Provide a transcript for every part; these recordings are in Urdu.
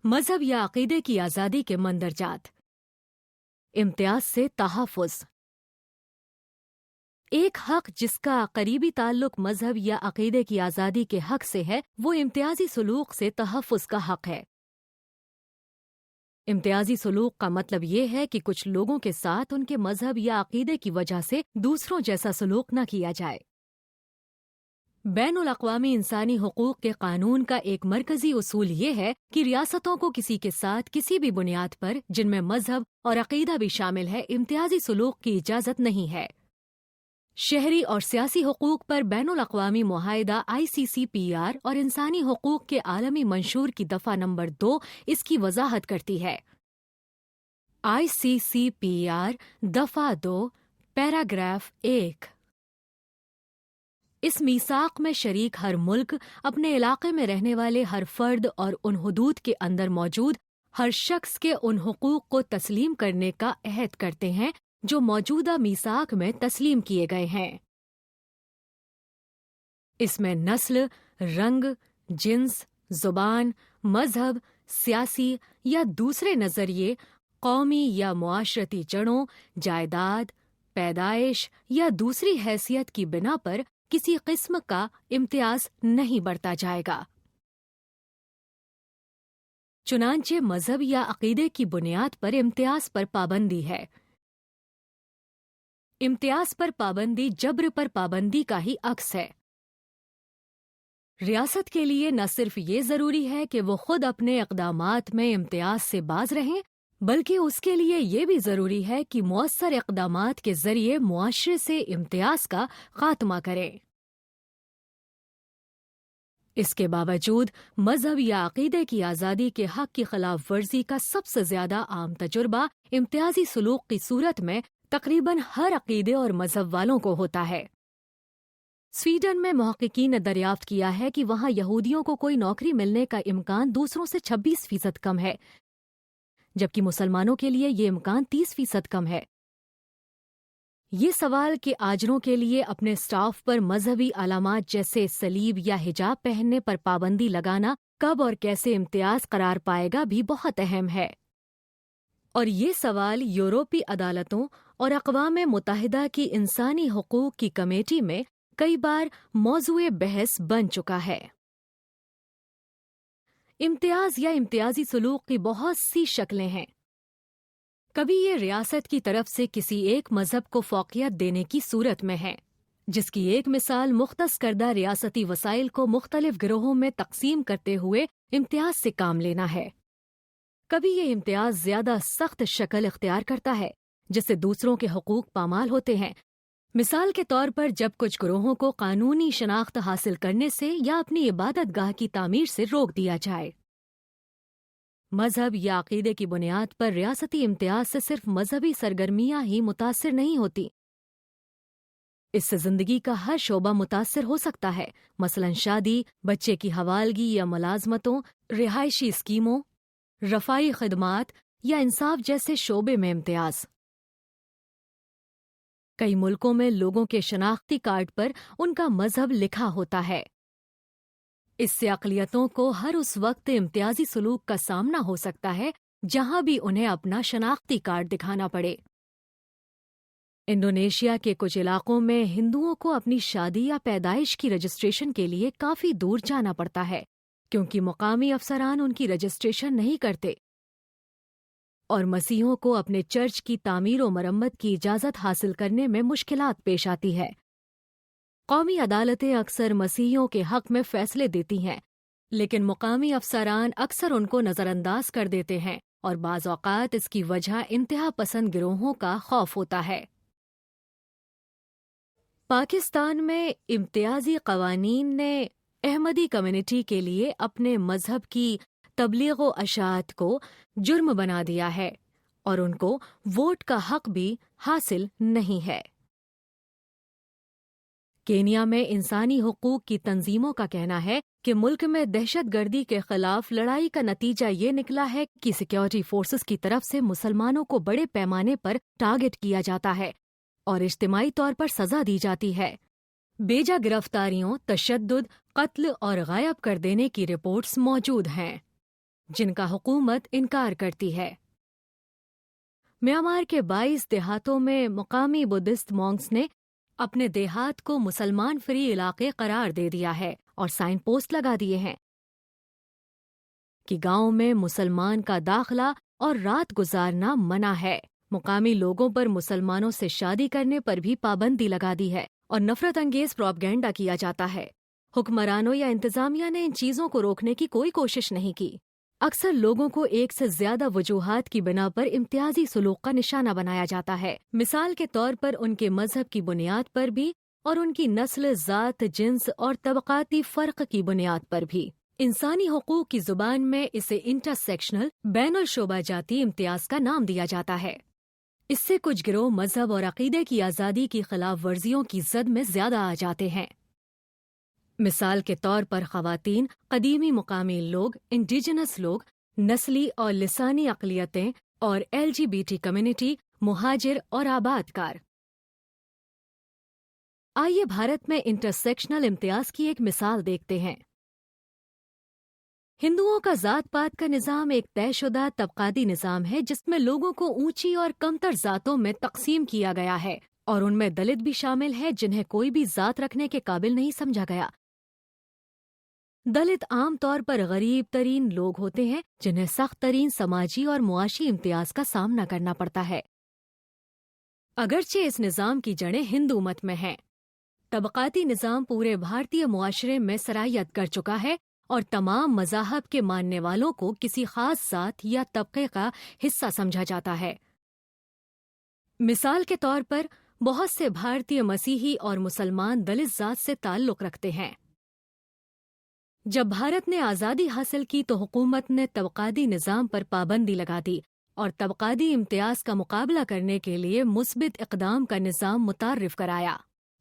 مذہب یا عقیدے کی آزادی کے مندرجات۔ امتیاز سے تحفظ۔ ایک حق جس کا قریبی تعلق مذہب یا عقیدے کی آزادی کے حق سے ہے، وہ امتیازی سلوک سے تحفظ کا حق ہے۔ امتیازی سلوک کا مطلب یہ ہے کہ کچھ لوگوں کے ساتھ ان کے مذہب یا عقیدے کی وجہ سے دوسروں جیسا سلوک نہ کیا جائے۔ بین الاقوامی انسانی حقوق کے قانون کا ایک مرکزی اصول یہ ہے کہ ریاستوں کو کسی کے ساتھ کسی بھی بنیاد پر، جن میں مذہب اور عقیدہ بھی شامل ہے، امتیازی سلوک کی اجازت نہیں ہے۔ شہری اور سیاسی حقوق پر بین الاقوامی معاہدہ ICCPR اور انسانی حقوق کے عالمی منشور کی دفعہ نمبر 2 اس کی وضاحت کرتی ہے۔ ICCPR دفعہ 2 پیراگراف 1۔ اس میثاق میں شریک ہر ملک اپنے علاقے میں رہنے والے ہر فرد اور ان حدود کے اندر موجود ہر شخص کے ان حقوق کو تسلیم کرنے کا عہد کرتے ہیں جو موجودہ میثاق میں تسلیم کیے گئے ہیں۔ اس میں نسل، رنگ، جنس، زبان، مذہب، سیاسی یا دوسرے نظریے، قومی یا معاشرتی جڑوں، جائیداد، پیدائش یا دوسری حیثیت کی بنا پر کسی قسم کا امتیاز نہیں برتا جائے گا۔ چنانچہ مذہب یا عقیدے کی بنیاد پر امتیاز پر پابندی ہے۔ امتیاز پر پابندی جبر پر پابندی کا ہی عکس ہے۔ ریاست کے لیے نہ صرف یہ ضروری ہے کہ وہ خود اپنے اقدامات میں امتیاز سے باز رہیں، بلکہ اس کے لیے یہ بھی ضروری ہے کہ مؤثر اقدامات کے ذریعے معاشرے سے امتیاز کا خاتمہ کریں۔ اس کے باوجود مذہب یا عقیدے کی آزادی کے حق کی خلاف ورزی کا سب سے زیادہ عام تجربہ امتیازی سلوک کی صورت میں تقریباً ہر عقیدے اور مذہب والوں کو ہوتا ہے۔ سویڈن میں محققین نے دریافت کیا ہے کہ وہاں یہودیوں کو کوئی نوکری ملنے کا امکان دوسروں سے 26% کم ہے، جبکہ مسلمانوں کے لیے یہ امکان 30% کم ہے۔ یہ سوال کہ آجروں کے لیے اپنے سٹاف پر مذہبی علامات جیسے صلیب یا حجاب پہننے پر پابندی لگانا کب اور کیسے امتیاز قرار پائے گا بھی بہت اہم ہے، اور یہ سوال یورپی عدالتوں اور اقوام متحدہ کی انسانی حقوق کی کمیٹی میں کئی بار موضوع بحث بن چکا ہے۔ امتیاز یا امتیازی سلوک کی بہت سی شکلیں ہیں۔ کبھی یہ ریاست کی طرف سے کسی ایک مذہب کو فوقیت دینے کی صورت میں ہے، جس کی ایک مثال مختص کردہ ریاستی وسائل کو مختلف گروہوں میں تقسیم کرتے ہوئے امتیاز سے کام لینا ہے۔ کبھی یہ امتیاز زیادہ سخت شکل اختیار کرتا ہے، جس سے دوسروں کے حقوق پامال ہوتے ہیں۔ مثال کے طور پر جب کچھ گروہوں کو قانونی شناخت حاصل کرنے سے یا اپنی عبادت گاہ کی تعمیر سے روک دیا جائے۔ مذہب یا عقیدے کی بنیاد پر ریاستی امتیاز سے صرف مذہبی سرگرمیاں ہی متاثر نہیں ہوتی، اس سے زندگی کا ہر شعبہ متاثر ہو سکتا ہے، مثلاً شادی، بچے کی حوالگی یا ملازمتوں، رہائشی اسکیموں، رفاہی خدمات یا انصاف جیسے شعبے میں امتیاز۔ کئی ملکوں میں لوگوں کے شناختی کارڈ پر ان کا مذہب لکھا ہوتا ہے۔ اس سے اقلیتوں کو ہر اس وقت امتیازی سلوک کا سامنا ہو سکتا ہے جہاں بھی انہیں اپنا شناختی کارڈ دکھانا پڑے۔ انڈونیشیا کے کچھ علاقوں میں ہندوؤں کو اپنی شادی یا پیدائش کی رجسٹریشن کے لیے کافی دور جانا پڑتا ہے، کیونکہ مقامی افسران ان کی رجسٹریشن نہیں کرتے، اور مسیحیوں کو اپنے چرچ کی تعمیر و مرمت کی اجازت حاصل کرنے میں مشکلات پیش آتی ہے۔ قومی عدالتیں اکثر مسیحیوں کے حق میں فیصلے دیتی ہیں، لیکن مقامی افسران اکثر ان کو نظر انداز کر دیتے ہیں، اور بعض اوقات اس کی وجہ انتہا پسند گروہوں کا خوف ہوتا ہے۔ پاکستان میں امتیازی قوانین نے احمدی کمیونٹی کے لیے اپنے مذہب کی تبلیغ و اشاعت کو جرم بنا دیا ہے، اور ان کو ووٹ کا حق بھی حاصل نہیں ہے۔ کینیا میں انسانی حقوق کی تنظیموں کا کہنا ہے کہ ملک میں دہشت گردی کے خلاف لڑائی کا نتیجہ یہ نکلا ہے کہ سیکیورٹی فورسز کی طرف سے مسلمانوں کو بڑے پیمانے پر ٹارگٹ کیا جاتا ہے اور اجتماعی طور پر سزا دی جاتی ہے۔ بیجا گرفتاریوں، تشدد، قتل اور غائب کر دینے کی رپورٹس موجود ہیں۔ جن کا حکومت انکار کرتی ہے۔ میانمار کے 22 دیہاتوں میں مقامی بدھسٹ مونکس نے اپنے دیہات کو مسلمان فری علاقے قرار دے دیا ہے اور سائن پوسٹ لگا دیے ہیں کہ گاؤں میں مسلمان کا داخلہ اور رات گزارنا منع ہے۔ مقامی لوگوں پر مسلمانوں سے شادی کرنے پر بھی پابندی لگا دی ہے اور نفرت انگیز پروپیگنڈا کیا جاتا ہے۔ حکمرانوں یا انتظامیہ نے ان چیزوں کو روکنے کی کوئی کوشش نہیں کی۔ اکثر لوگوں کو ایک سے زیادہ وجوہات کی بنا پر امتیازی سلوک کا نشانہ بنایا جاتا ہے، مثال کے طور پر ان کے مذہب کی بنیاد پر بھی اور ان کی نسل، ذات، جنس اور طبقاتی فرق کی بنیاد پر بھی۔ انسانی حقوق کی زبان میں اسے انٹرسیکشنل بین الشعبہ جاتی امتیاز کا نام دیا جاتا ہے۔ اس سے کچھ گروہ مذہب اور عقیدے کی آزادی کی خلاف ورزیوں کی زد میں زیادہ آ جاتے ہیں۔ مثال کے طور پر خواتین، قدیمی مقامی لوگ، انڈیجنس لوگ، نسلی اور لسانی اقلیتیں اور LGBT کمیونٹی، مہاجر اور آباد کار۔ آئیے بھارت میں انٹرسیکشنل امتیاز کی ایک مثال دیکھتے ہیں۔ ہندوؤں کا ذات پات کا نظام ایک طے شدہ طبقاتی نظام ہے جس میں لوگوں کو اونچی اور کمتر ذاتوں میں تقسیم کیا گیا ہے، اور ان میں دلت بھی شامل ہے جنہیں کوئی بھی ذات رکھنے کے قابل نہیں سمجھا گیا۔ دلت عام طور پر غریب ترین لوگ ہوتے ہیں جنہیں سخت ترین سماجی اور معاشی امتیاز کا سامنا کرنا پڑتا ہے۔ اگرچہ اس نظام کی جڑیں ہندو مت میں ہیں، طبقاتی نظام پورے بھارتی معاشرے میں سرایت کر چکا ہے اور تمام مذاہب کے ماننے والوں کو کسی خاص ذات یا طبقے کا حصہ سمجھا جاتا ہے۔ مثال کے طور پر بہت سے بھارتی مسیحی اور مسلمان دلت ذات سے تعلق رکھتے ہیں۔ جب بھارت نے آزادی حاصل کی تو حکومت نے طبقاتی نظام پر پابندی لگا دی اور طبقاتی امتیاز کا مقابلہ کرنے کے لیے مثبت اقدام کا نظام متعارف کرایا۔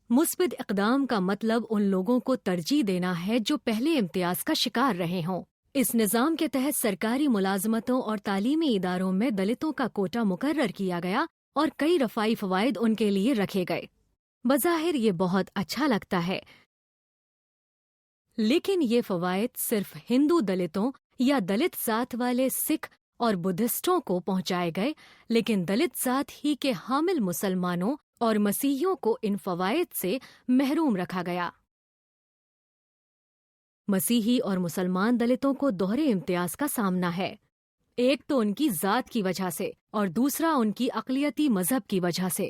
مثبت اقدام کا مطلب ان لوگوں کو ترجیح دینا ہے جو پہلے امتیاز کا شکار رہے ہوں۔ اس نظام کے تحت سرکاری ملازمتوں اور تعلیمی اداروں میں دلتوں کا کوٹا مقرر کیا گیا اور کئی رفاہی فوائد ان کے لیے رکھے گئے۔ بظاہر یہ بہت اچھا لگتا ہے، لیکن یہ فوائد صرف ہندو دلتوں یا دلت ذات والے سکھ اور بدھسٹوں کو پہنچائے گئے، لیکن دلت ذات ہی کے حامل مسلمانوں اور مسیحیوں کو ان فوائد سے محروم رکھا گیا۔ مسیحی اور مسلمان دلتوں کو دوہرے امتیاز کا سامنا ہے، ایک تو ان کی ذات کی وجہ سے اور دوسرا ان کی اقلیتی مذہب کی وجہ سے۔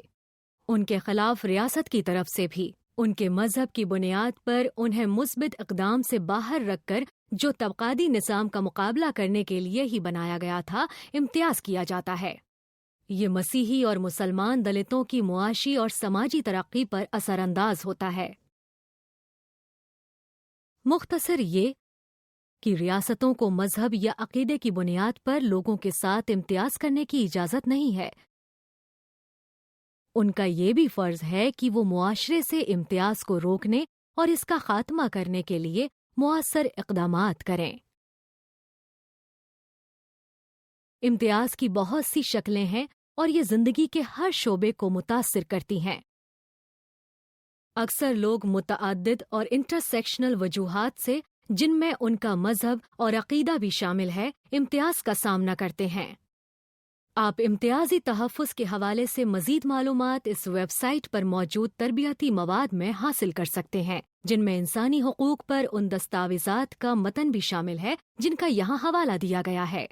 ان کے خلاف ریاست کی طرف سے بھی ان کے مذہب کی بنیاد پر انہیں مثبت اقدام سے باہر رکھ کر جو طبقاتی نظام کا مقابلہ کرنے کے لیے ہی بنایا گیا تھا، امتیاز کیا جاتا ہے۔ یہ مسیحی اور مسلمان دلتوں کی معاشی اور سماجی ترقی پر اثر انداز ہوتا ہے۔ مختصر یہ کہ ریاستوں کو مذہب یا عقیدے کی بنیاد پر لوگوں کے ساتھ امتیاز کرنے کی اجازت نہیں ہے۔ ان کا یہ بھی فرض ہے کہ وہ معاشرے سے امتیاز کو روکنے اور اس کا خاتمہ کرنے کے لیے مؤثر اقدامات کریں۔ امتیاز کی بہت سی شکلیں ہیں اور یہ زندگی کے ہر شعبے کو متاثر کرتی ہیں۔ اکثر لوگ متعدد اور انٹرسیکشنل وجوہات سے، جن میں ان کا مذہب اور عقیدہ بھی شامل ہے، امتیاز کا سامنا کرتے ہیں۔ آپ امتیازی تحفظ کے حوالے سے مزید معلومات اس ویب سائٹ پر موجود تربیتی مواد میں حاصل کر سکتے ہیں، جن میں انسانی حقوق پر ان دستاویزات کا متن بھی شامل ہے جن کا یہاں حوالہ دیا گیا ہے۔